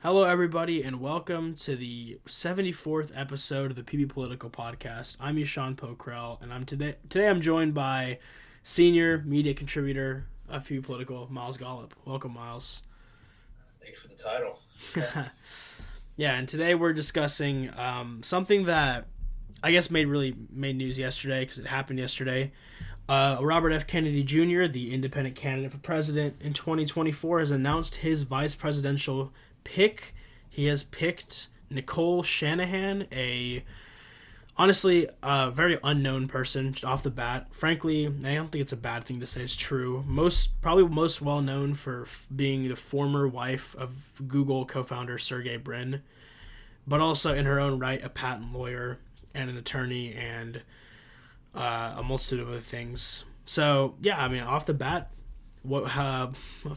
Hello, everybody, and welcome to the 74th episode of the PBPolitical podcast. I'm Eshan Pokhrel, and I'm joined by senior media contributor of PBPolitical, Myles Gollop. Welcome, Myles. Thanks for the title. Yeah, and today we're discussing something that I guess made news yesterday because it happened yesterday. Robert F. Kennedy Jr., the independent candidate for president in 2024, has announced his vice presidential pick. He has picked Nicole Shanahan, honestly a very unknown person just off the bat. Frankly, I don't think it's a bad thing to say. It's true. Probably most well known for being the former wife of Google co-founder Sergey Brin, but also in her own right a patent lawyer and an attorney and a multitude of other things. So yeah, I mean, off the bat, what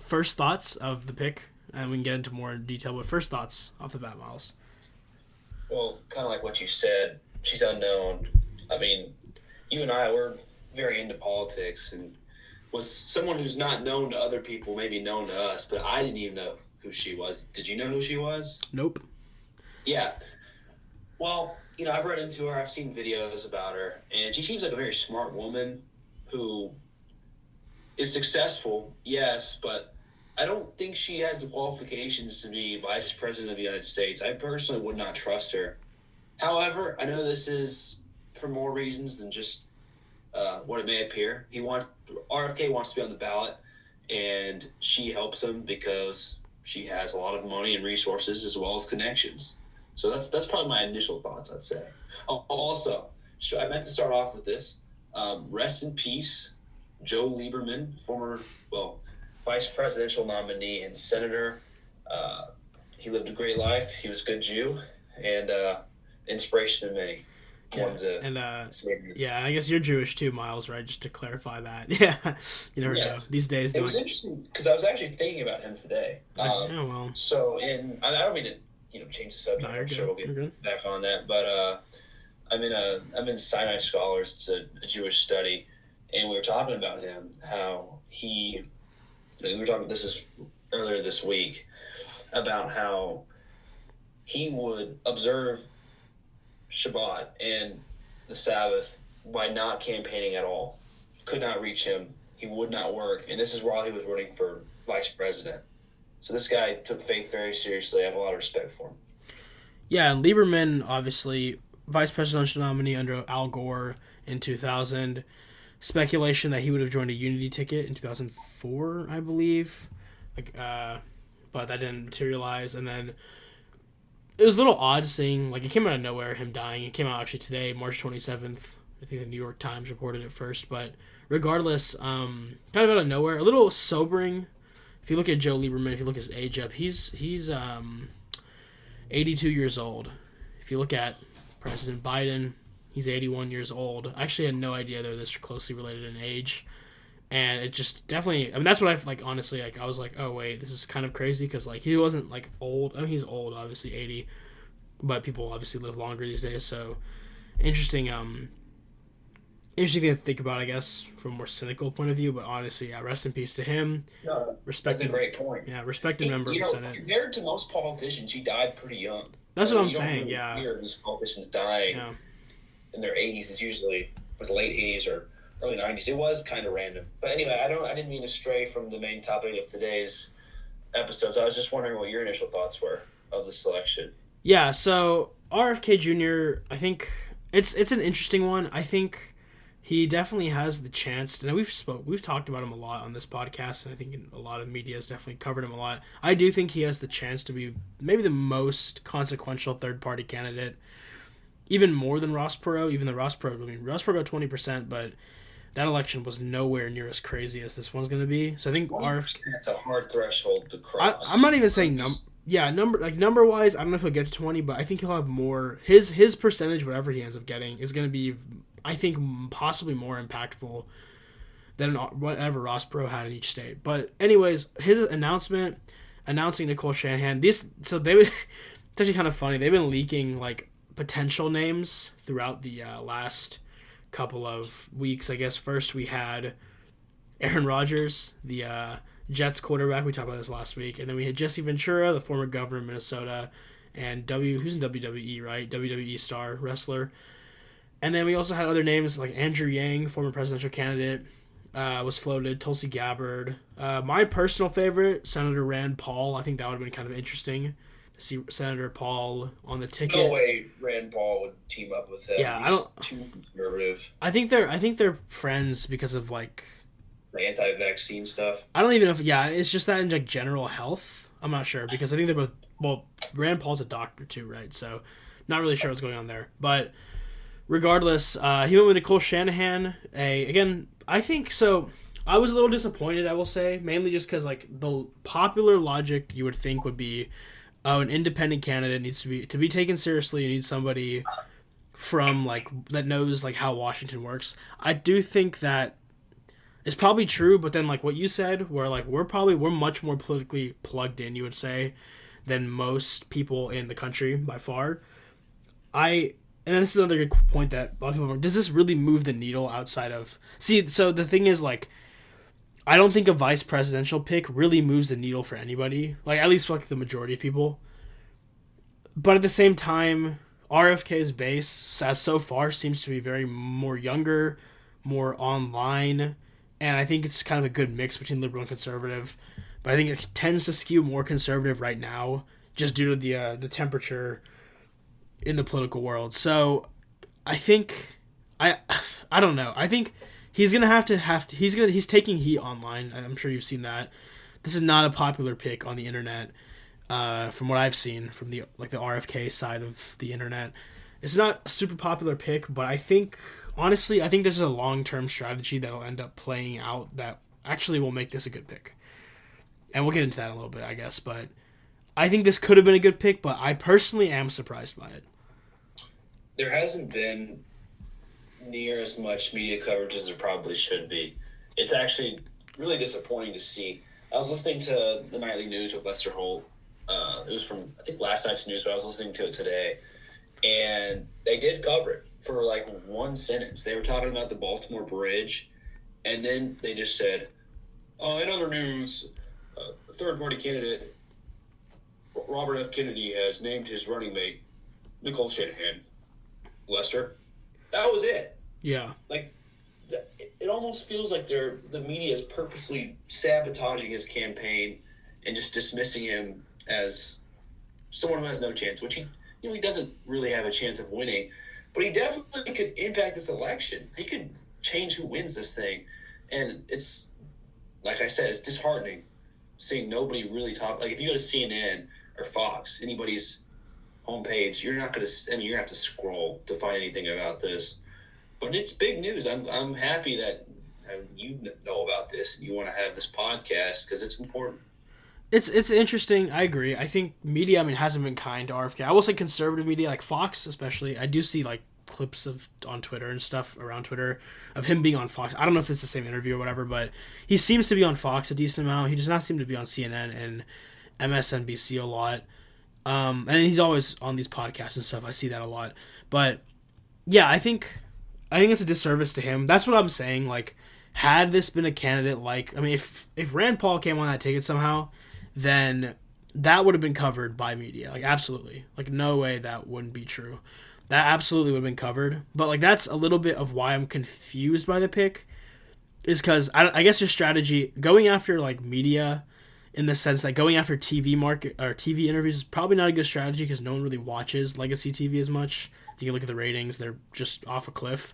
first thoughts of the pick? And we can get into more detail, but first thoughts off the bat, Myles. Well, kind of like what you said, she's unknown. I mean, you and I, we're very into politics, and was someone who's not known to other people, maybe known to us, but I didn't even know who she was. Did you know who she was? Nope. Yeah. Well, I've read into her, I've seen videos about her, and she seems like a very smart woman who is successful, yes, but I don't think she has the qualifications to be vice president of the United States. I personally would not trust her. However, I know this is for more reasons than just what it may appear. RFK wants to be on the ballot, and she helps him because she has a lot of money and resources as well as connections. So that's probably my initial thoughts, I'd say. Also, I meant to start off with this. Rest in peace, Joe Lieberman, former, vice presidential nominee and senator. He lived a great life. He was a good Jew and inspiration to many. Yeah, I guess you're Jewish too, Myles, right? Just to clarify that. Yeah, you never know. These days, it was interesting because I was actually thinking about him today. So, I don't mean to change the subject. I'm sure we'll get back on that, but I'm in Sinai Scholars. It's a Jewish study, and we were talking about him, how we were talking, this is earlier this week, about how he would observe Shabbat and the Sabbath by not campaigning at all. Could not reach him. He would not work. And this is while he was running for vice president. So this guy took faith very seriously. I have a lot of respect for him. Yeah, and Lieberman, obviously, vice presidential nominee under Al Gore in 2000. Speculation that he would have joined a Unity ticket in 2004, I believe, but that didn't materialize. And then it was a little odd seeing, it came out of nowhere, him dying. It came out actually today, March 27th. I think the New York Times reported it first. But regardless, kind of out of nowhere, a little sobering. If you look at Joe Lieberman, if you look at his age up, he's 82 years old. If you look at President Biden, he's 81 years old. I actually had no idea they're this closely related in age. And it just definitely, that's what honestly, I was like, oh, wait, this is kind of crazy because, he wasn't, old. I mean, he's old, obviously, 80. But people obviously live longer these days. So, interesting thing to think about, I guess, from a more cynical point of view. But honestly, yeah, rest in peace to him. No, that's a great point. Yeah, respected member of the Senate. Compared to most politicians, he died pretty young. That's what I'm saying, yeah. You hear these politicians dying in their 80s. It's usually the late 80s or early 90s. It was kind of random. But anyway, I didn't mean to stray from the main topic of today's episode. So I was just wondering what your initial thoughts were of the selection. Yeah, so RFK Jr., I think it's an interesting one. I think he definitely has the chance. And we've talked about him a lot on this podcast, and I think a lot of media has definitely covered him a lot. I do think he has the chance to be maybe the most consequential third-party candidate, even more than Ross Perot. Even the Ross Perot got 20%, but that election was nowhere near as crazy as this one's going to be. So I think RFK... It's a hard threshold to cross. I'm not even saying number-wise, I don't know if he'll get to 20, but I think he'll have more... His percentage, whatever he ends up getting, is going to be, I think, possibly more impactful than whatever Ross Perot had in each state. But anyways, his announcing Nicole Shanahan, it's actually kind of funny. They've been leaking, potential names throughout the last couple of weeks. I guess first we had Aaron Rodgers, the Jets quarterback. We talked about this last week. And then we had Jesse Ventura, the former governor of Minnesota, and who's in WWE, right? WWE star wrestler. And then we also had other names like Andrew Yang, former presidential candidate, was floated. Tulsi Gabbard. My personal favorite, Senator Rand Paul. I think that would have been kind of interesting to see Senator Paul on the ticket. No way Rand Paul would team up with him. Yeah, He's too conservative. I think they're friends because of like The anti-vaccine stuff. I don't even know if it's just that in like general health. I'm not sure because I think they're both Rand Paul's a doctor too, right? So not really sure what's going on there. But regardless, he went with Nicole Shanahan. I think so. I was a little disappointed, I will say, mainly just because like the popular logic you would think would be, an independent candidate needs to be taken seriously. You need somebody from like that knows like how Washington works. I do think that it's probably true, but then like what you said, where like we're much more politically plugged in, you would say, than most people in the country by far. And this is another good point that a lot of people are, does this really move the needle outside of... See, so the thing is, like, I don't think a vice presidential pick really moves the needle for anybody. Like, at least, like, the majority of people. But at the same time, RFK's base, as so far, seems to be very more younger, more online, and I think it's kind of a good mix between liberal and conservative. But I think it tends to skew more conservative right now, just due to the temperature in the political world. So I think I don't know. I think he's gonna have to he's taking heat online. I'm sure you've seen that. This is not a popular pick on the internet. From what I've seen from the RFK side of the internet, it's not a super popular pick. But I think honestly, I think there's a long-term strategy that'll end up playing out that actually will make this a good pick. And we'll get into that in a little bit, I guess. But I think this could have been a good pick, but I personally am surprised by it. There hasn't been near as much media coverage as there probably should be. It's actually really disappointing to see. I was listening to the nightly news with Lester Holt. It was from, I think, last night's news, but I was listening to it today. And they did cover it for like one sentence. They were talking about the Baltimore Bridge, and then they just said, in other news, the third-party candidate, Robert F. Kennedy, has named his running mate, Nicole Shanahan. Lester. That was it. Yeah. Like, it almost feels like the media is purposely sabotaging his campaign and just dismissing him as someone who has no chance, which he doesn't really have a chance of winning, but he definitely could impact this election. He could change who wins this thing. And it's, like I said, it's disheartening seeing nobody really talk. Like, if you go to CNN or Fox, anybody's homepage, you're not going to, you're going to have to scroll to find anything about this. But it's big news. I'm happy that you know about this and you want to have this podcast because it's important. It's interesting. I agree. I think media, hasn't been kind to RFK. I will say conservative media, like Fox especially. I do see like clips on Twitter and stuff around Twitter of him being on Fox. I don't know if it's the same interview or whatever, but he seems to be on Fox a decent amount. He does not seem to be on CNN and MSNBC a lot. And he's always on these podcasts and stuff. I see that a lot. But yeah, I think it's a disservice to him. That's what I'm saying. Like, had this been a candidate if Rand Paul came on that ticket somehow, then that would have been covered by media. Like, absolutely. Like, no way that wouldn't be true. That absolutely would have been covered. But, like, that's a little bit of why I'm confused by the pick, is because I guess your strategy, going after, like, media, in the sense that going after TV market or TV interviews is probably not a good strategy because no one really watches legacy TV as much. You can look at the ratings; they're just off a cliff.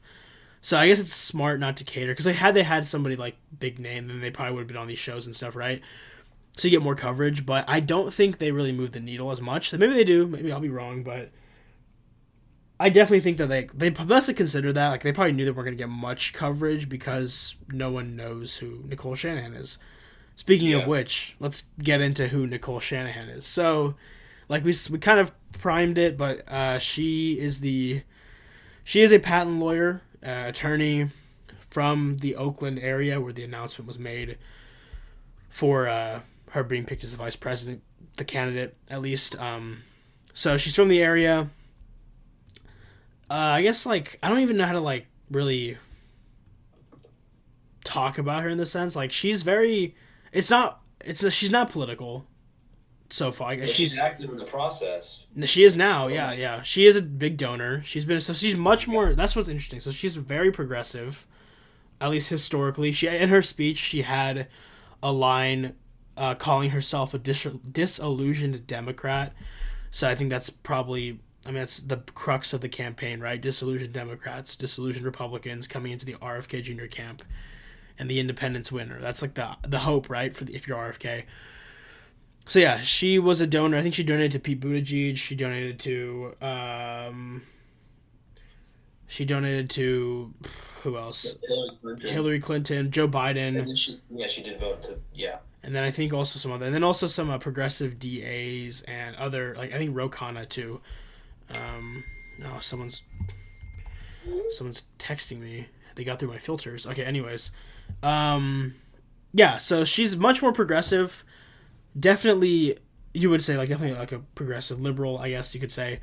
So I guess it's smart not to cater because they had somebody like big name, then they probably would have been on these shows and stuff, right? So you get more coverage. But I don't think they really move the needle as much. Maybe they do. Maybe I'll be wrong, but I definitely think that they must have considered that. Like, they probably knew they weren't going to get much coverage because no one knows who Nicole Shanahan is. Speaking of which, let's get into who Nicole Shanahan is. So, like, we kind of primed it, but she is a patent lawyer, attorney from the Oakland area where the announcement was made for her being picked as a vice president, the candidate at least. So she's from the area. I guess, like, I don't even know how to, like, really talk about her in the sense. Like, she's very... It's not she's not political so far. I guess she's active in the process. She is now. Yeah. She is a big donor. She's much more. That's what's interesting. So she's very progressive, at least historically. In her speech she had a line calling herself a disillusioned Democrat. So I think that's probably. I mean, that's the crux of the campaign, right? Disillusioned Democrats, disillusioned Republicans coming into the RFK Jr. camp, and the independents winner. That's like the hope, right? If you're RFK. So yeah, she was a donor. I think she donated to Pete Buttigieg. She donated to. Who else? Hillary Clinton, Joe Biden. And then she did vote to And then I think also some other, and then also some progressive DAs and other, like I think Ro Khanna too. No, someone's texting me. They got through my filters. Okay, anyways. Yeah, so she's much more progressive. Definitely, you would say, definitely like a progressive liberal, I guess you could say.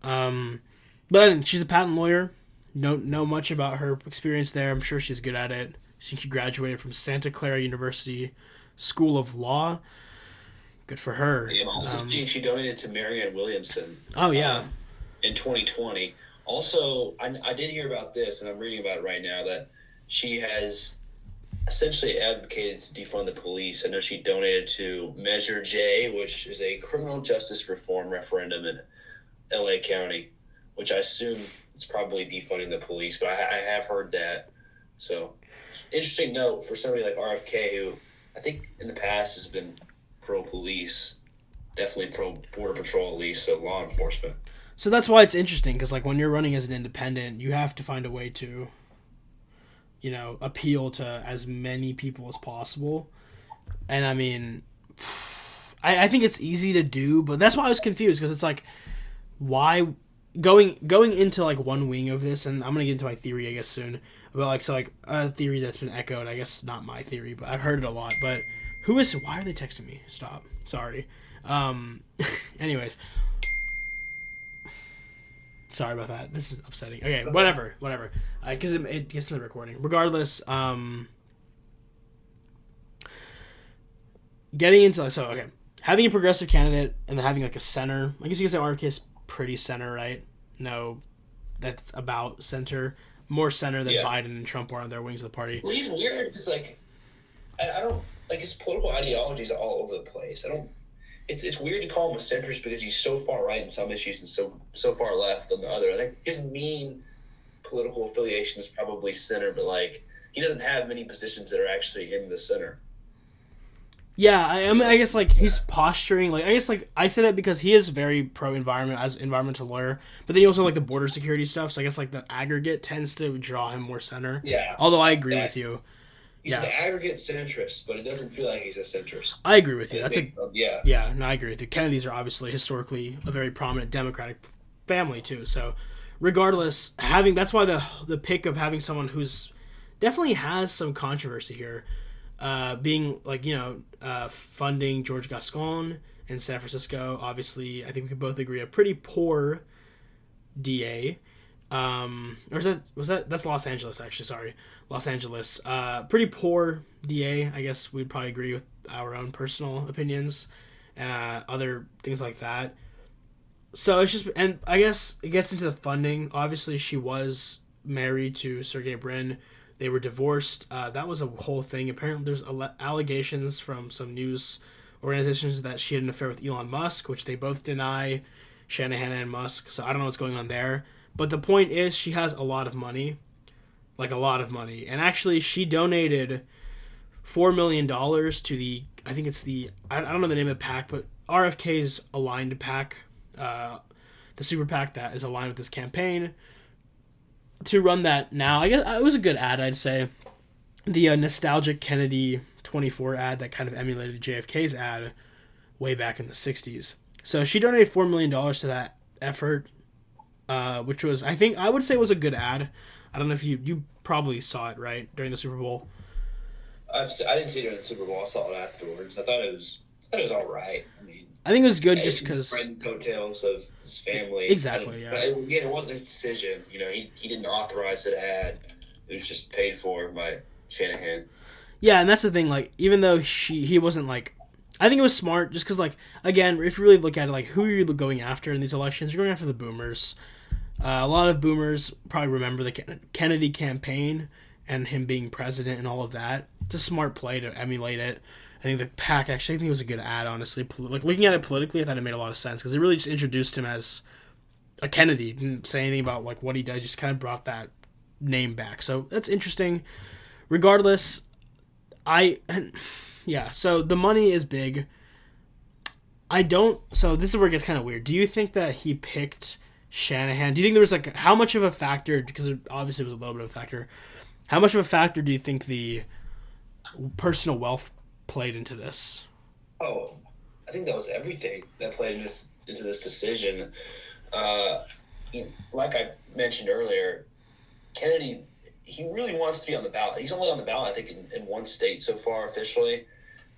But she's a patent lawyer. Know much about her experience there. I'm sure she's good at it. She graduated from Santa Clara University School of Law. Good for her. Yeah, also, she donated to Marianne Williamson. Oh, yeah. In 2020. Also, I did hear about this, and I'm reading about it right now, that she has essentially advocated to defund the police. I know she donated to Measure J, which is a criminal justice reform referendum in L.A. County, which I assume it's probably defunding the police, but I have heard that. So, interesting note for somebody like RFK, who I think in the past has been pro-police, definitely pro-border patrol at least, so law enforcement. So that's why it's interesting, because when you're running as an independent, you have to find a way to, appeal to as many people as possible. And I mean, I think it's easy to do, but that's why I was confused, because it's why going into one wing of this, and I'm gonna get into my theory I guess soon about a theory that's been echoed. I guess not my theory, but I've heard it a lot. But why are they texting me? Stop. Sorry. Anyways. Sorry about that. This is upsetting. Okay, whatever. Because it gets in the recording. Regardless, getting into having a progressive candidate and then having a center. I guess you could say RFK is pretty center, right? No, that's about center, more center than Biden and Trump are on their wings of the party. Well, he's weird because I don't his political ideology is all over the place. It's weird to call him a centrist because he's so far right in some issues and so far left on the other. I think his main political affiliation is probably center, but he doesn't have many positions that are actually in the center. Yeah, I guess he's posturing. I say that because he is very pro environment as environmental lawyer, but then he also the border security stuff. So I guess the aggregate tends to draw him more center. Yeah. Although I agree with you. He's an aggregate centrist, but it doesn't feel like he's a centrist. I agree with you. Yeah, no, I agree with you. Kennedys are obviously historically a very prominent Democratic family too. So, regardless, that's why the pick of having someone who's definitely has some controversy here, being funding George Gascon in San Francisco. Obviously, I think we could both agree a pretty poor DA. Or that's Los Angeles, actually, sorry. Los Angeles. Pretty poor DA, I guess we'd probably agree with our own personal opinions and other things like that. So it's just, and I guess it gets into the funding. Obviously, she was married to Sergey Brin. They were divorced. That was a whole thing. Apparently, there's allegations from some news organizations that she had an affair with Elon Musk, which they both deny, Shanahan and Musk. So I don't know what's going on there. But the point is, she has a lot of money. A lot of money. And actually, she donated $4 million to I think it's I don't know the name of the PAC, but RFK's aligned PAC, the super PAC that is aligned with this campaign, to run that now. I guess it was a good ad, I'd say. The nostalgic Kennedy 24 ad that kind of emulated JFK's ad way back in the 60s. So she donated $4 million to that effort. Which was, I think, I would say was a good ad. I don't know if you probably saw it, right, during the Super Bowl. I didn't see it during the Super Bowl. I saw it afterwards. I thought it was all right. I think it was good just because coattails of his family. Exactly, yeah. But again, it wasn't his decision. He didn't authorize the ad. It was just paid for by Shanahan. Yeah, and that's the thing. Like, even though he wasn't like, I think it was smart just because like again, if you really look at it, like who are you going after in these elections? You're going after the boomers. A lot of boomers probably remember the Kennedy campaign and him being president and all of that. It's a smart play to emulate it. I think the PAC actually, I think it was a good ad, honestly. Like looking at it politically, I thought it made a lot of sense because it really just introduced him as a Kennedy. Didn't say anything about like what he did. Just kind of brought that name back. So that's interesting. Regardless, yeah. So the money is big. I don't. So this is where it gets kind of weird. Do you think that he picked Shanahan? Do you think there was like how much of a factor? Because it obviously was a little bit of a factor. How much of a factor do you think the personal wealth played into this? Oh, I think that was everything that played into this decision. Uh, like I mentioned earlier, Kennedy, he really wants to be on the ballot. He's only on the ballot, I think, in one state so far officially.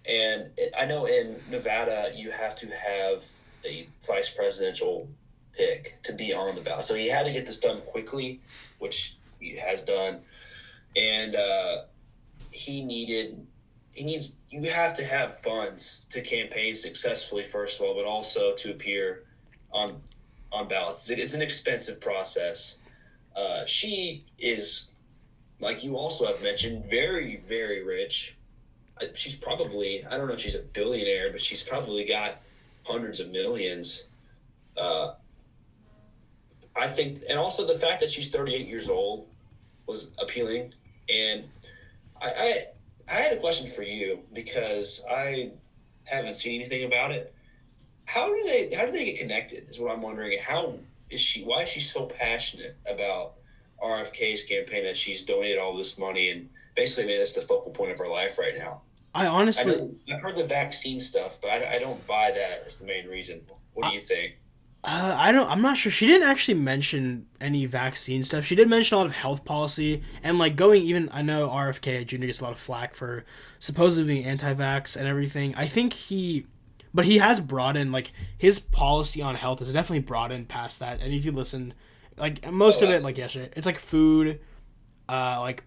And I know in Nevada, you have to have a vice presidential pick to be on the ballot. So he had to get this done quickly, which he has done. And you have to have funds to campaign successfully, first of all, but also to appear on ballots. It's an expensive process. She is, like you also have mentioned, very, very rich. She's probably, I don't know if she's a billionaire, but she's probably got hundreds of millions. I think, and also the fact that she's 38 years old was appealing. And I had a question for you because I haven't seen anything about it. How do they get connected is what I'm wondering. Why is she so passionate about RFK's campaign that she's donated all this money and basically made this the focal point of her life right now? I've heard the vaccine stuff, but I don't buy that as the main reason. What do you think? I'm not sure. She didn't actually mention any vaccine stuff. She did mention a lot of health policy and like going even. I know RFK Jr. gets a lot of flack for supposedly being anti-vax and everything. I think but he has broadened like his policy on health has definitely broadened past that. And if you listen, like most of it, like yesterday, it's like food, like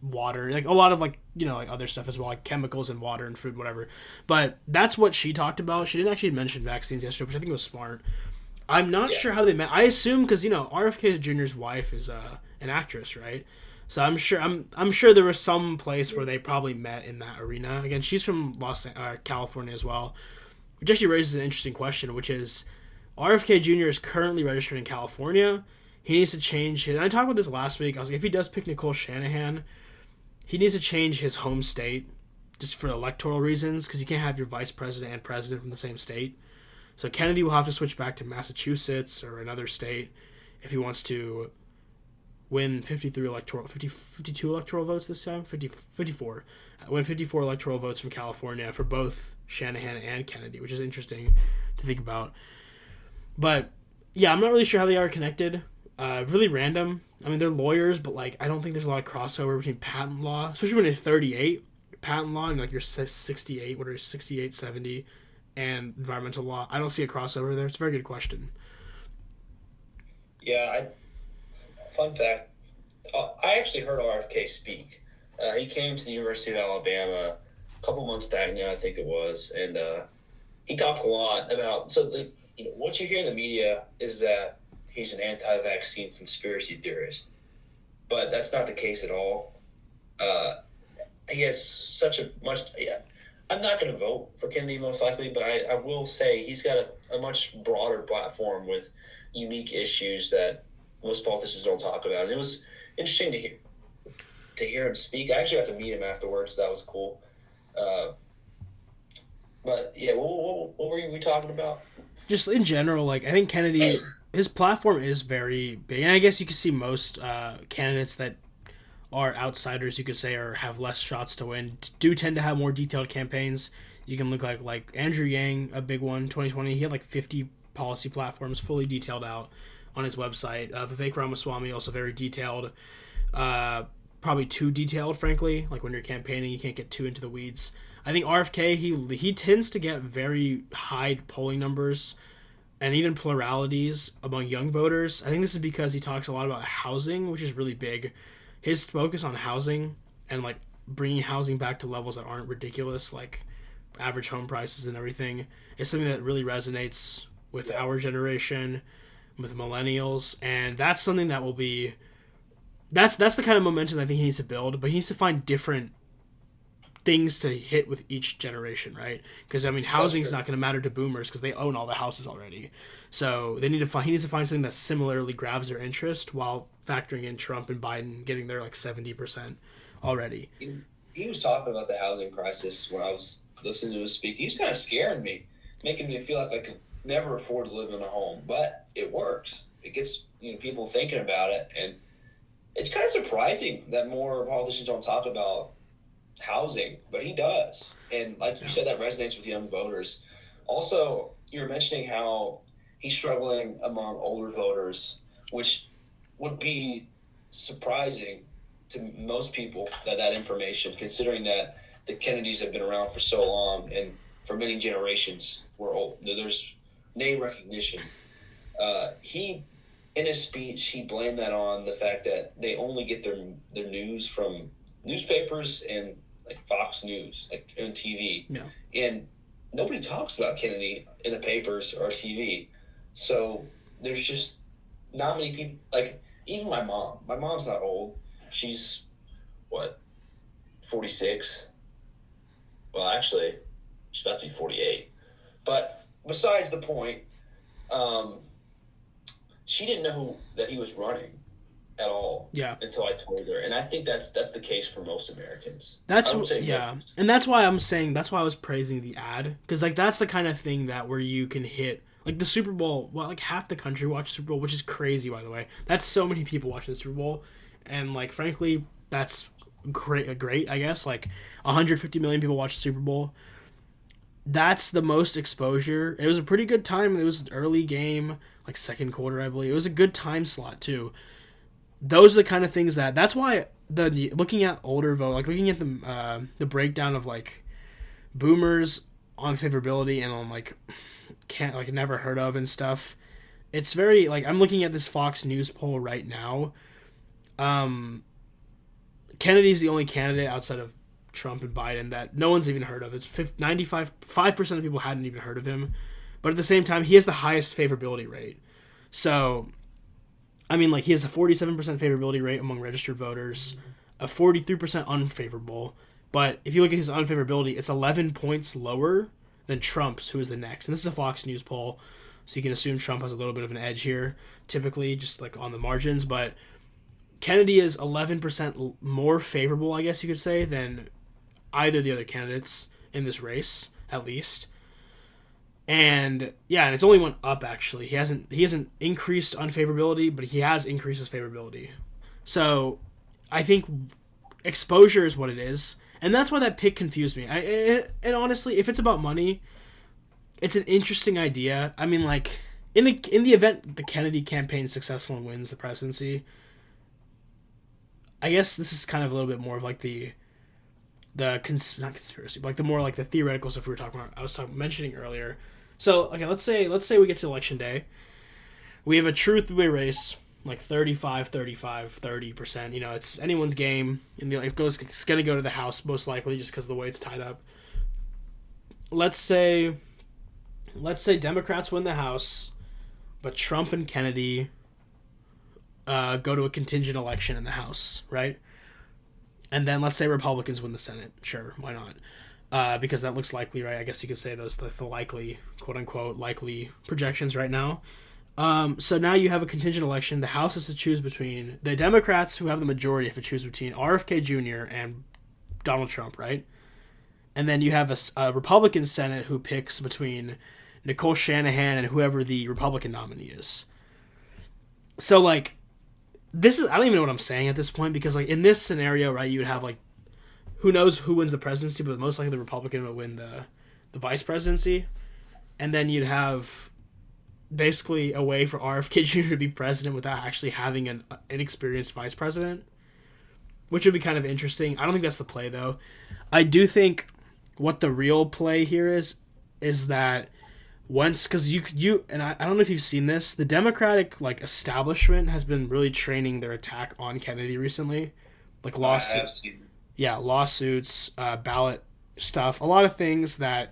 water, like a lot of like like other stuff as well, like chemicals and water and food, whatever. But that's what she talked about. She didn't actually mention vaccines yesterday, which I think was smart. I'm not sure how they met. I assume because RFK Jr.'s wife is an actress, right? So I'm sure there was some place where they probably met in that arena. Again, she's from California as well, which actually raises an interesting question, which is RFK Jr. is currently registered in California. He needs to change his. And I talked about this last week. I was like, if he does pick Nicole Shanahan, he needs to change his home state just for electoral reasons because you can't have your vice president and president from the same state. So Kennedy will have to switch back to Massachusetts or another state if he wants to win 52 electoral votes this time. 54. Win 54 electoral votes from California for both Shanahan and Kennedy, which is interesting to think about. But yeah, I'm not really sure how they are connected. Really random. I mean, they're lawyers, but like I don't think there's a lot of crossover between patent law, especially when you're 38, patent law, and like you're 68, what are 68, 70, and environmental law. I don't see a crossover there. It's a very good question. Yeah, fun fact. I actually heard RFK speak. He came to the University of Alabama a couple months back now, I think it was, and he talked a lot about. So what you hear in the media is that he's an anti-vaccine conspiracy theorist, but that's not the case at all. He has such a much. Yeah, I'm not going to vote for Kennedy most likely, but I will say he's got a much broader platform with unique issues that most politicians don't talk about. And it was interesting to hear him speak. I actually got to meet him afterwards, so that was cool. But yeah, what were we talking about? Just in general, like I think Kennedy, his platform is very big, and I guess you can see most candidates that are outsiders, you could say, or have less shots to win, do tend to have more detailed campaigns. You can look like Andrew Yang, a big one, 2020. He had like 50 policy platforms fully detailed out on his website. Vivek Ramaswamy, also very detailed. Probably too detailed, frankly. Like when you're campaigning, you can't get too into the weeds. I think RFK, he tends to get very high polling numbers and even pluralities among young voters. I think this is because he talks a lot about housing, which is really big. His focus on housing and like bringing housing back to levels that aren't ridiculous, like average home prices and everything, is something that really resonates with our generation, with millennials, and that's something that will be that's the kind of momentum I think he needs to build, but he needs to find different things to hit with each generation, right? Because I mean, housing's not going to matter to boomers because they own all the houses already. So he needs to find something that similarly grabs their interest while factoring in Trump and Biden getting their like 70% already. He was talking about the housing crisis when I was listening to him speak. He was kind of scaring me, making me feel like I could never afford to live in a home, but it works. It gets people thinking about it, and it's kind of surprising that more politicians don't talk about housing, but he does. And like you said, that resonates with young voters. Also, you were mentioning how he's struggling among older voters, which would be surprising to most people, that information, considering that the Kennedys have been around for so long and for many generations were old. There's name recognition. He, in his speech, he blamed that on the fact that they only get their news from newspapers and like Fox News, like on TV. Yeah. And nobody talks about Kennedy in the papers or TV. So there's just not many people, like even my mom. My mom's not old. She's, 46? Well, actually, she's about to be 48. But besides the point, she didn't know that he was running at all until I told her. And I think that's the case for most Americans. And that's why I was praising the ad, because like that's the kind of thing that where you can hit like the Super Bowl. Well, like half the country watched Super Bowl, which is crazy, by the way. That's so many people watching the Super Bowl, and like frankly, that's great. I guess like 150 million people watched the Super Bowl. That's the most exposure. It was a pretty good time. It was an early game, like second quarter, I believe. It was a good time slot too. Those are the kind of things that's why looking at older vote, like looking at the breakdown of like boomers on favorability and on like never heard of and stuff. It's very like I'm looking at this Fox News poll right now. Kennedy's the only candidate outside of Trump and Biden that no one's even heard of. It's 5% of people hadn't even heard of him, but at the same time he has the highest favorability rate. So I mean, like, he has a 47% favorability rate among registered voters, a 43% unfavorable. But if you look at his unfavorability, it's 11 points lower than Trump's, who is the next. And this is a Fox News poll, so you can assume Trump has a little bit of an edge here, typically, just like on the margins. But Kennedy is 11% more favorable, I guess you could say, than either of the other candidates in this race, at least. And it's only went up actually. He hasn't increased unfavorability, but he has increased his favorability. So I think exposure is what it is, and that's why that pick confused me. And honestly, if it's about money, it's an interesting idea. I mean, like in the event the Kennedy campaign is successful and wins the presidency, I guess this is kind of a little bit more of like not conspiracy, but like the more like the theoretical stuff we were talking about. I was mentioning earlier. So, okay, let's say we get to election day. We have a true three-way race, like 35, 30%. It's anyone's game. And it's going to go to the House, most likely, just because of the way it's tied up. Let's say Democrats win the House, but Trump and Kennedy go to a contingent election in the House, right? And then let's say Republicans win the Senate. Sure, why not? Because that looks likely, right? I guess you could say those the likely, quote-unquote, likely projections right now. So now you have a contingent election. The House has to choose between the Democrats, who have the majority, have to choose between RFK Jr. and Donald Trump, right? And then you have a Republican Senate who picks between Nicole Shanahan and whoever the Republican nominee is. So, like, I don't even know what I'm saying at this point, because, like, in this scenario, right, you would have, like, who knows who wins the presidency, but most likely the Republican would win the vice presidency. And then you'd have basically a way for RFK Jr. to be president without actually having an inexperienced vice president, which would be kind of interesting. I don't think that's the play, though. I do think what the real play here is that once, because you and I don't know if you've seen this, the Democratic like establishment has been really training their attack on Kennedy recently, like lawsuits. yeah, lawsuits, ballot stuff, a lot of things that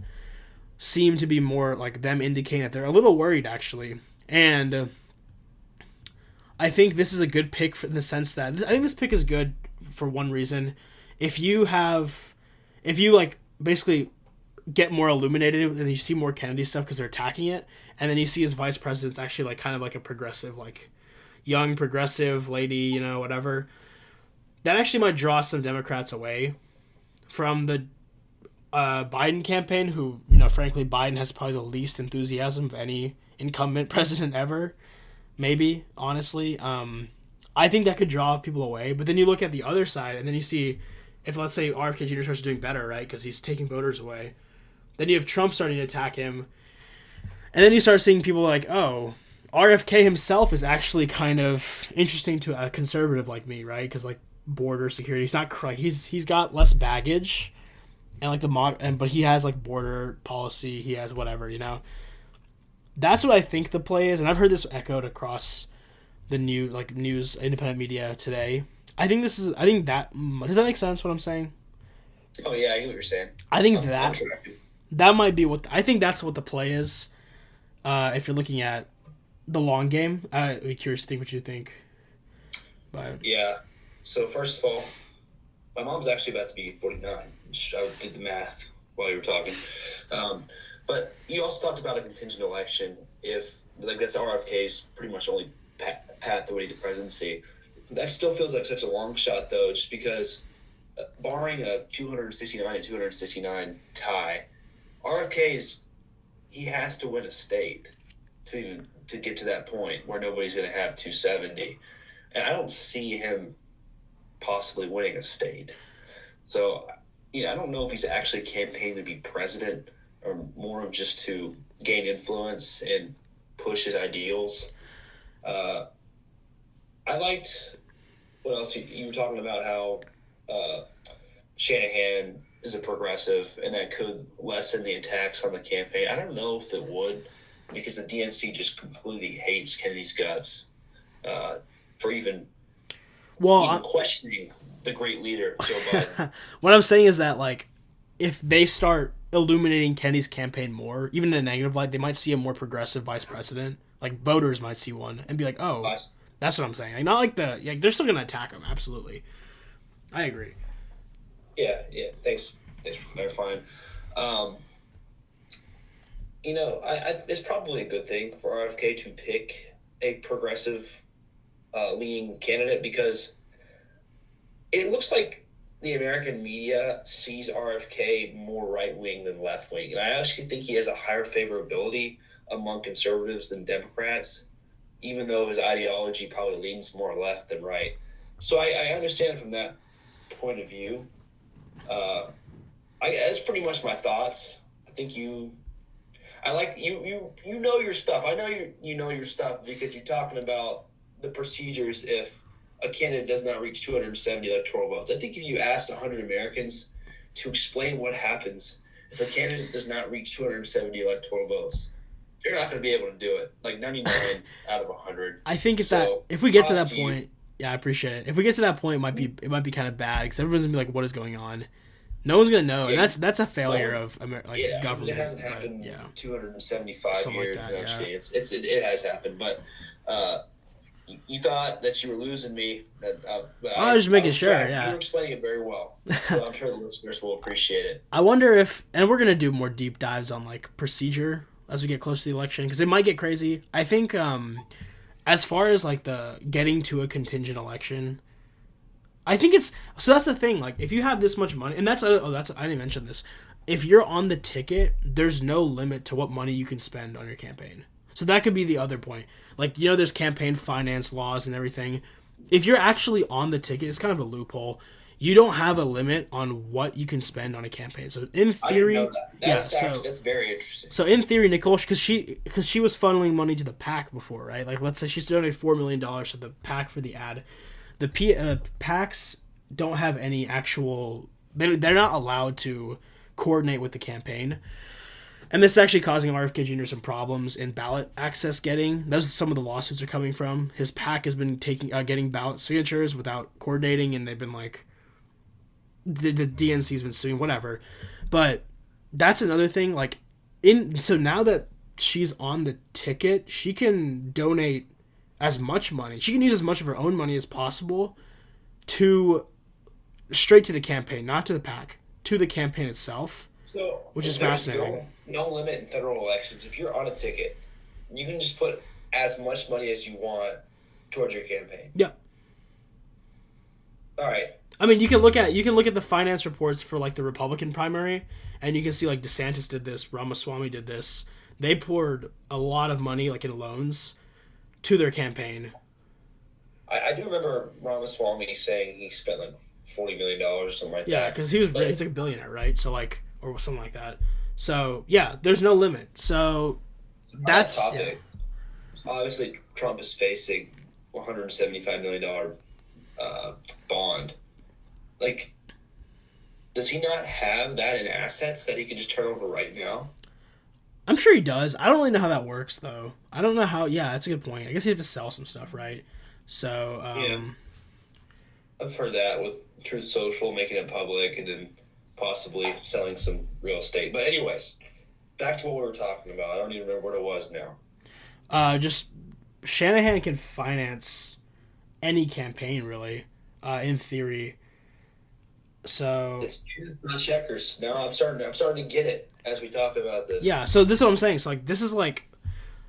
seem to be more like them indicating that they're a little worried actually. And I think this is a good pick in the sense that I think this pick is good for one reason. If you like basically get more illuminated and you see more Kennedy stuff because they're attacking it, and then you see his vice president's actually like kind of like a progressive, like young progressive lady, you know, whatever. That actually might draw some Democrats away from the Biden campaign, who, you know, frankly, Biden has probably the least enthusiasm of any incumbent president ever. Maybe, honestly. I think that could draw people away. But then you look at the other side, and then you see, if let's say RFK Jr. starts doing better, right, because he's taking voters away, then you have Trump starting to attack him. And then you start seeing people like, oh, RFK himself is actually kind of interesting to a conservative like me, right? Because, like, border security, he's not like he's got less baggage, and like but he has like border policy, he has whatever, you know. That's what I think the play is, and I've heard this echoed across the news independent media today. I think does that make sense what I'm saying? Oh yeah, I get what you're saying. I think that might be I think that's what the play is. If you're looking at the long game, I'd be curious to think what you think. But yeah, so first of all, my mom's actually about to be 49. I did the math while you were talking. But you also talked about a contingent election. If, like, that's RFK's pretty much only path to winning the presidency. That still feels like such a long shot, though, just because barring a 269 and 269 tie, he has to win a state to get to that point where nobody's going to have 270. And I don't see him possibly winning a state. So, you know, I don't know if he's actually campaigning to be president or more of just to gain influence and push his ideals. I liked what else you were talking about, how Shanahan is a progressive and that could lessen the attacks on the campaign. I don't know if it would, because the DNC just completely hates Kennedy's guts for even questioning the great leader, Joe Biden. What I'm saying is that, like, if they start illuminating Kennedy's campaign more, even in a negative light, they might see a more progressive vice president. Like, voters might see one and be like, oh, that's what I'm saying. Like, not like they're still going to attack him, absolutely. I agree. Yeah, thanks for clarifying. You know, it's probably a good thing for RFK to pick a progressive leaning candidate, because it looks like the American media sees RFK more right-wing than left-wing. And I actually think he has a higher favorability among conservatives than Democrats, even though his ideology probably leans more left than right. So I understand it from that point of view. That's pretty much my thoughts. I think I like you know your stuff. I know you know your stuff because you're talking about the procedures if a candidate does not reach 270 electoral votes. I think if you asked 100 Americans to explain what happens if a candidate does not reach 270 electoral votes, they're not going to be able to do it. Like 99 out of 100. I think if we get to that point, yeah, I appreciate it. If we get to that point, it might be kind of bad because everyone's gonna be like, "What is going on?" No one's gonna know, and that's a failure of government. It hasn't happened in 275 something years. Like that, it has happened, but you thought that you were losing me. I was just making sure. Yeah, you were explaining it very well, so I'm sure the listeners will appreciate it. I wonder and we're gonna do more deep dives on like procedure as we get close to the election because it might get crazy. I think as far as like the getting to a contingent election, I think that's the thing. Like if you have this much money, and I didn't mention this. If you're on the ticket, there's no limit to what money you can spend on your campaign. So that could be the other point. Like, you know, there's campaign finance laws and everything. If you're actually on the ticket, it's kind of a loophole. You don't have a limit on what you can spend on a campaign. So in theory, I didn't know that. That's very interesting. So in theory, Nicole, because she was funneling money to the PAC before, right? Like, let's say she's donated $4 million to the PAC for the ad. The PACs don't have any actual. They're not allowed to coordinate with the campaign. And this is actually causing RFK Jr. some problems in ballot access getting. Those some of the lawsuits are coming from. His PAC has been getting ballot signatures without coordinating, and they've been like, the DNC's been suing, whatever. But that's another thing. Like, so now that she's on the ticket, she can donate as much money. She can use as much of her own money as possible to straight to the campaign, not to the PAC, to the campaign itself, So which is there's fascinating. no limit in federal elections. If you're on a ticket, you can just put as much money as you want towards your campaign. Yeah. All right. I mean, you can look at the finance reports for like the Republican primary, and you can see like DeSantis did this, Ramaswamy did this. They poured a lot of money, like in loans, to their campaign. I do remember Ramaswamy saying he spent like $40 million or something like that. Yeah, because he's like a billionaire, right? So like, or something like that. So yeah, there's no limit. So that's topic. Yeah. Obviously, Trump is facing $175 million bond. Like, does he not have that in assets that he can just turn over right now? I'm sure he does. I don't really know how that works though. I don't know how. Yeah, that's a good point. I guess he'd have to sell some stuff, right? So Yeah. I've heard that with Truth Social, making it public, and then possibly selling some real estate. But anyways, back to what we were talking about. I don't even remember what it was now. Just Shanahan can finance any campaign really, in theory. So It's truth, not checkers. Now I'm starting to get it as we talk about this. yeah, so this is what I'm saying. So like, this is like,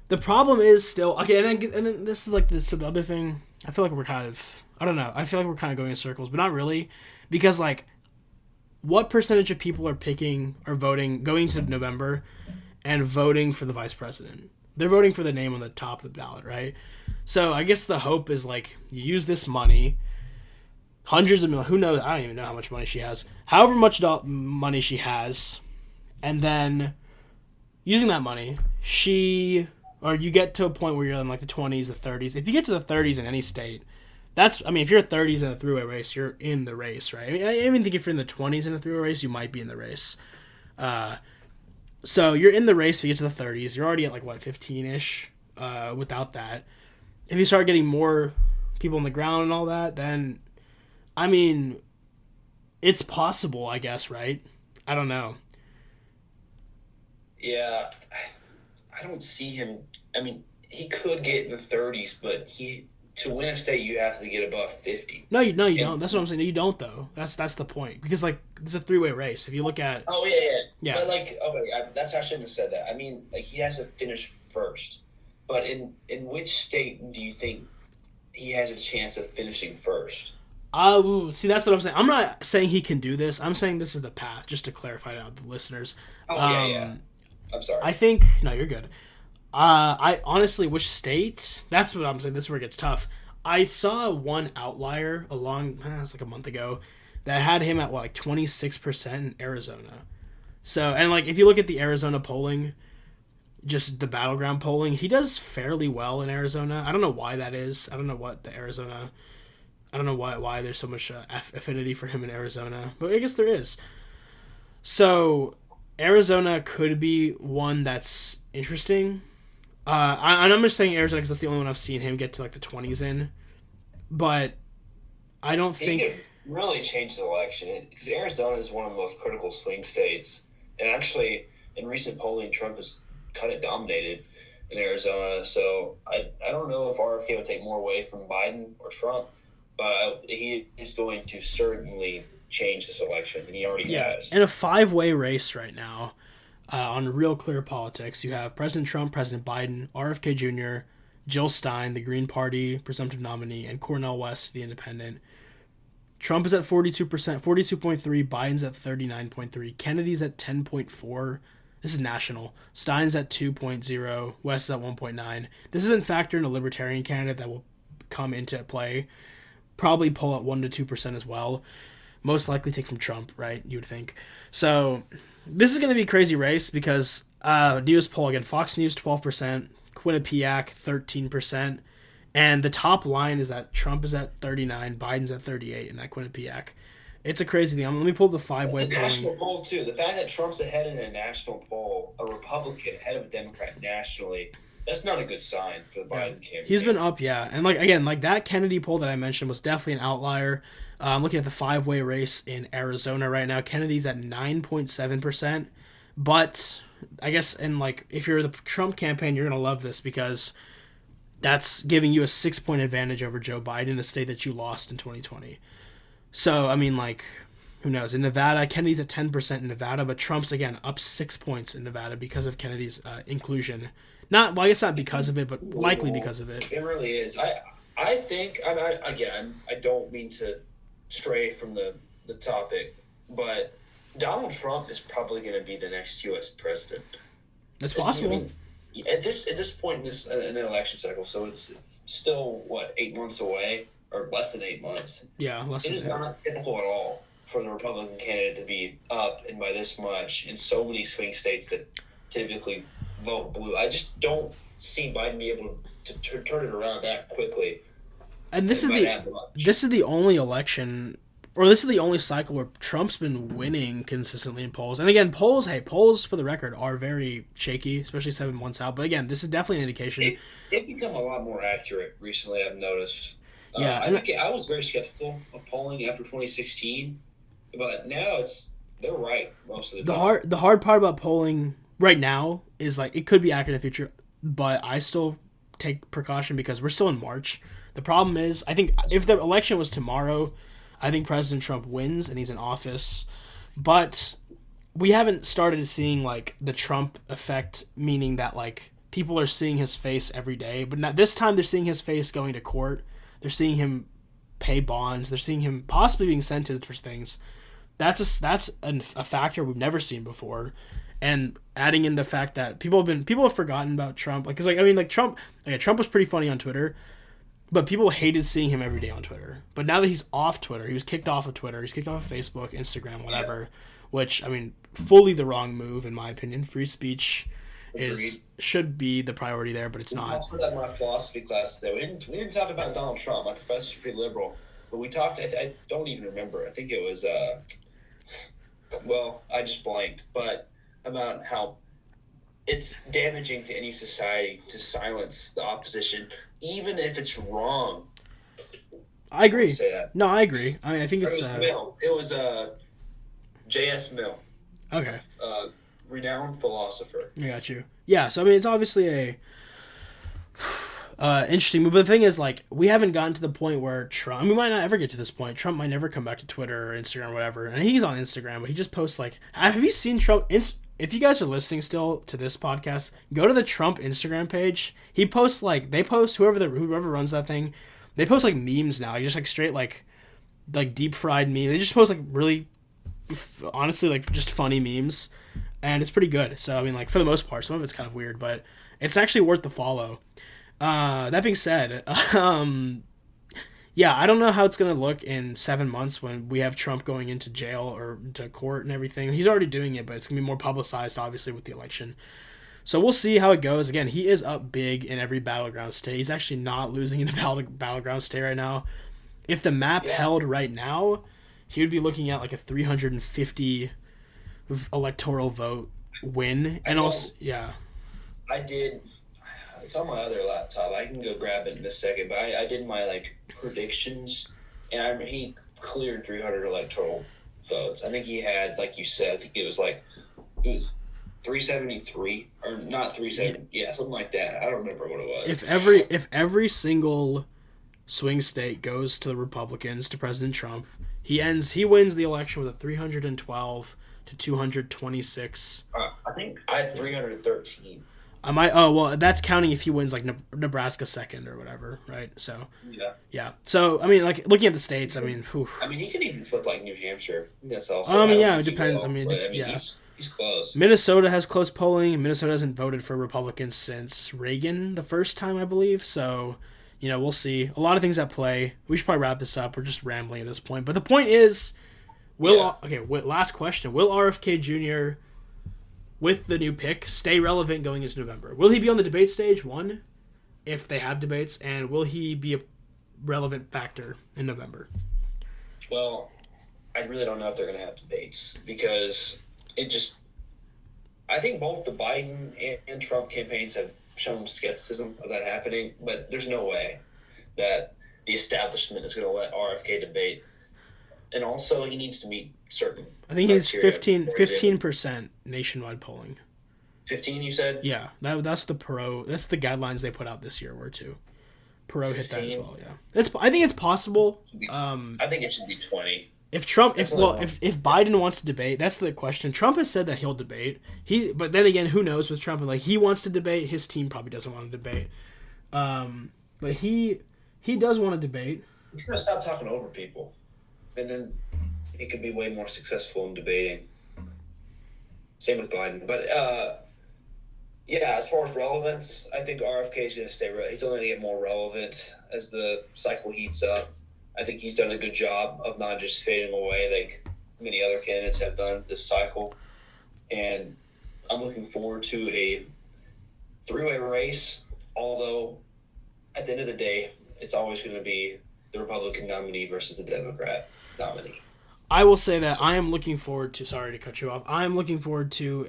the problem is still okay, and then this is like the other thing. I feel like we're kind of, I don't know. I feel like we're kind of going in circles, but not really, because like, what percentage of people are voting, going to November, and voting for the vice president? They're voting for the name on the top of the ballot, right? So I guess the hope is like, you use this money, hundreds of millions. Who knows? I don't even know how much money she has. However much money she has, and then using that money, you get to a point where you're in like the 20s, the 30s. If you get to the 30s in any state, if you're 30s in a three-way race, you're in the race, right? I mean, I even think if you're in the 20s in a three-way race, you might be in the race. So you're in the race if you get to the 30s. You're already at like, what, 15-ish without that. If you start getting more people on the ground and all that, then, I mean, it's possible, I guess, right? I don't know. Yeah, I don't see him. I mean, he could get in the 30s, but to win a state, you have to get above 50. No, you don't. That's what I'm saying. No, you don't, though. That's the point. Because, like, it's a three-way race. If you look at... Oh, yeah. Yeah. But, like, okay, I shouldn't have said that. I mean, like, he has to finish first. But in which state do you think he has a chance of finishing first? See, that's what I'm saying. I'm not saying he can do this. I'm saying this is the path, just to clarify it out to the listeners. Oh, yeah. I'm sorry. I think... No, you're good. I honestly, which states? That's what I'm saying. This is where it gets tough. I saw one outlier it's like a month ago, that had him at, what, like 26% in Arizona. So, and like, if you look at the Arizona polling, just the battleground polling, he does fairly well in Arizona. I don't know why that is. I don't know why there's so much affinity for him in Arizona, but I guess there is. So Arizona could be one that's interesting. I'm just saying Arizona because that's the only one I've seen him get to like the 20s in. But I don't think... He could really change the election because Arizona is one of the most critical swing states. And actually, in recent polling, Trump has kind of dominated in Arizona. So I don't know if RFK would take more away from Biden or Trump, but he is going to certainly change this election, and he already has. In a five-way race right now, on Real Clear Politics, you have President Trump, President Biden, RFK Jr., Jill Stein, the Green Party presumptive nominee, and Cornel West, the independent. Trump is at 42%, 42.3%, Biden's at 39.3%, Kennedy's at 10.4%. This is national. Stein's at 2.0%, West is at 1.9%. This isn't factoring a libertarian candidate that will come into play. Probably pull at 1 to 2% as well. Most likely take from Trump, right? You would think. So this is going to be a crazy race because news poll again, Fox News 12%, Quinnipiac 13%, and the top line is that Trump is at 39%, Biden's at 38% in that Quinnipiac. It's a crazy thing. Let me pull the five-way polling. It's a national poll too. The fact that Trump's ahead in a national poll, a Republican ahead of a Democrat nationally, that's not a good sign for the Biden campaign. He's been up, yeah. And, again, that Kennedy poll that I mentioned was definitely an outlier. I'm looking at the 5-way race in Arizona right now. Kennedy's at 9.7%. But I guess, if you're the Trump campaign, you're going to love this because that's giving you a 6-point advantage over Joe Biden, a state that you lost in 2020. So, who knows? In Nevada, Kennedy's at 10% in Nevada, but Trump's, again, up 6 points in Nevada because of Kennedy's inclusion. I guess not because of it, but likely because of it. It really is. I think, I don't mean to stray from the topic, but Donald Trump is probably going to be the next U.S. president. It's possible. At this point in the election cycle, so it's still, 8 months away, or less than 8 months. Yeah, less than 8. It is not typical at all for the Republican candidate to be up and by this much in so many swing states that typically vote blue. I just don't see Biden be able to turn it around that quickly. And this is the only election, or this is the only cycle where Trump's been winning consistently in polls. And again, polls for the record are very shaky, especially 7 months out. But again, this is definitely an indication. They've become a lot more accurate recently, I've noticed. Yeah, I was very skeptical of polling after 2016, but now they're right most of the time. The hard part about polling right now is it could be accurate in the future, but I still take precaution because we're still in March. The problem is, I think if the election was tomorrow, I think President Trump wins and he's in office. But we haven't started seeing the Trump effect, meaning that people are seeing his face every day. But not, this time they're seeing his face going to court. They're seeing him pay bonds. They're seeing him possibly being sentenced for things. That's a factor we've never seen before. And adding in the fact that people have forgotten about Trump. Trump was pretty funny on Twitter. But people hated seeing him every day on Twitter. But now that he's off Twitter, he was kicked off of Twitter, he's kicked off of Facebook, Instagram, whatever, which, fully the wrong move, in my opinion. Free speech should be the priority there, but it's not. I'll put that in my philosophy class, though. We didn't talk about Donald Trump. My professor's pretty liberal. But we talked, I don't even remember. I think it was, I just blanked. But about how it's damaging to any society to silence the opposition, even if it's wrong. I agree. Say that. No, I agree. I think it's... It was Mill. It was J.S. Mill. Okay. Renowned philosopher. I got you. Yeah, so it's obviously a interesting move. But the thing is, we haven't gotten to the point where Trump... we might not ever get to this point. Trump might never come back to Twitter or Instagram or whatever. And he's on Instagram, but he just posts, have you seen Trump... If you guys are listening still to this podcast, go to the Trump Instagram page. He posts they post whoever runs that thing. They post memes now, just straight deep fried memes. They just post really, honestly just funny memes, and it's pretty good. So for the most part, some of it's kind of weird, but it's actually worth the follow. That being said, yeah, I don't know how it's going to look in 7 months when we have Trump going into jail or to court and everything. He's already doing it, but it's going to be more publicized, obviously, with the election. So we'll see how it goes. Again, he is up big in every battleground state. He's actually not losing in a battleground state right now. If the map held right now, he would be looking at a 350 electoral vote win. And also, yeah. I did... It's on my other laptop. I can go grab it in a second. But I did my predictions, and he cleared 300 electoral votes. I think he had, like you said, I think it was 373 or not 370. Yeah, something like that. I don't remember what it was. If every single swing state goes to the Republicans, to President Trump, he wins the election with a 312 to 226. I think I had 313. I might. Oh well, that's counting if he wins Nebraska second or whatever, right? So yeah. So looking at the states, whew. He can even flip New Hampshire. That's also. It depends. Yeah. He's close. Minnesota has close polling. Minnesota hasn't voted for Republicans since Reagan the first time, I believe. So we'll see. A lot of things at play. We should probably wrap this up. We're just rambling at this point. But the point is, last question: will RFK Jr. with the new pick stay relevant going into November? Will he be on the debate stage, one, if they have debates, and will he be a relevant factor in November? Well, I really don't know if they're going to have debates because I think both the Biden and Trump campaigns have shown skepticism of that happening, but there's no way that the establishment is going to let RFK debate. And also, he needs to meet certain. I think he's 15% nationwide polling. 15, you said? Yeah, that's the guidelines they put out this year were too. Perot hit that as well. Yeah, I think it's possible. I think it should be 20. If Biden wants to debate, that's the question. Trump has said that he'll debate. But then again, who knows with Trump? Like, he wants to debate. His team probably doesn't want to debate. But he does want to debate. He's gonna stop talking over people, and then he could be way more successful in debating. Same with Biden, but yeah. As far as relevance, I think RFK is gonna stay. He's only gonna get more relevant as the cycle heats up. I think he's done a good job of not just fading away like many other candidates have done this cycle. And I'm looking forward to a three-way race, although at the end of the day, it's always going to be the Republican nominee versus the Democrat nominee. I will say that I am looking forward to, sorry to cut you off, I am looking forward to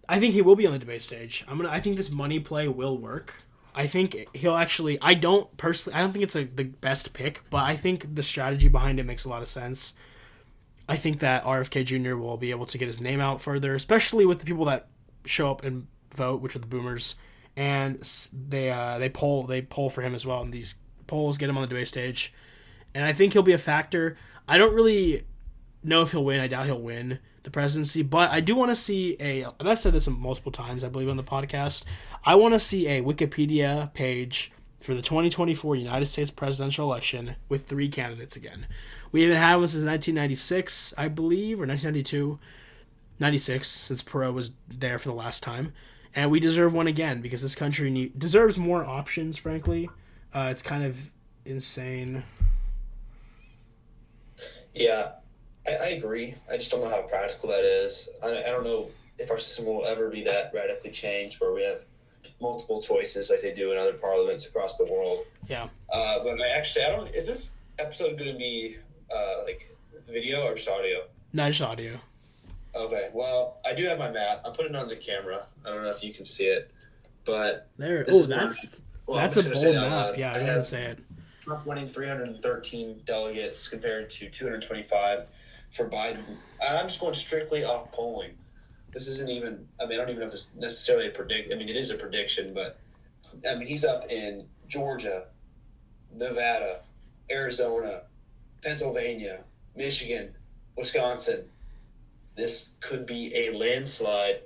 I think he will be on the debate stage. I think this money play will work. I think he'll actually. I don't think it's the best pick, but I think the strategy behind it makes a lot of sense. I think that RFK Jr. will be able to get his name out further, especially with the people that show up and vote, which are the boomers, and they poll for him as well. And these polls get him on the debate stage, and I think he'll be a factor. I don't really know if he'll win. I doubt he'll win the presidency, but I do want to see and I've said this multiple times, I believe, on the podcast. I want to see a Wikipedia page for the 2024 United States presidential election with 3 candidates again. We haven't had one since 1996, I believe, or 1992, 96, since Perot was there for the last time. And we deserve one again because this country deserves more options, frankly. It's kind of insane. Yeah, I agree. I just don't know how practical that is. I don't know if our system will ever be that radically changed where we have multiple choices like they do in other parliaments across the world. Yeah. But is this episode going to be like video or just audio? No, just audio. Okay. Well, I do have my map. I'm putting it on the camera. I don't know if you can see it, but that's a bold map. Yeah, I didn't say it. Trump winning 313 delegates compared to 225 for Biden. I'm just going strictly off polling. This isn't even, I don't even know if it's necessarily a predict. It is a prediction, but he's up in Georgia, Nevada, Arizona, Pennsylvania, Michigan, Wisconsin. This could be a landslide.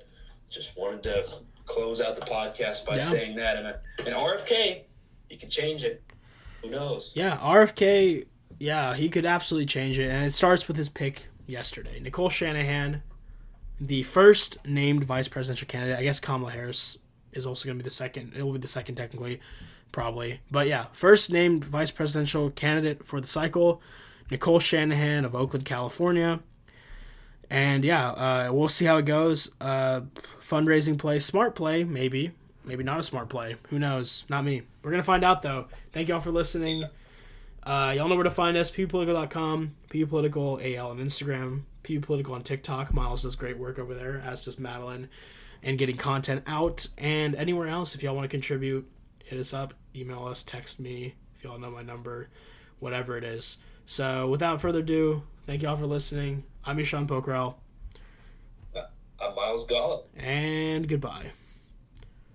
Just wanted to close out the podcast by saying that. And RFK, he can change it. Who knows? Yeah, RFK, he could absolutely change it. And it starts with his pick yesterday. Nicole Shanahan, the first named vice presidential candidate. I guess Kamala Harris is also going to be the second. It will be the second technically, probably. But yeah, first named vice presidential candidate for the cycle, Nicole Shanahan of Oakland, California. And we'll see how it goes. Fundraising play, smart play, maybe. Maybe not a smart play. Who knows? Not me. We're going to find out, though. Thank y'all for listening. Y'all know where to find us. PBPolitical.com, PBPolitical AL on Instagram, PBPolitical on TikTok. Myles does great work over there, as does Madeline, and getting content out. And anywhere else, if y'all want to contribute, hit us up, email us, text me, if y'all know my number, whatever it is. So without further ado, thank y'all for listening. I'm Eshan Pokhrel. I'm Myles Gollop. And goodbye.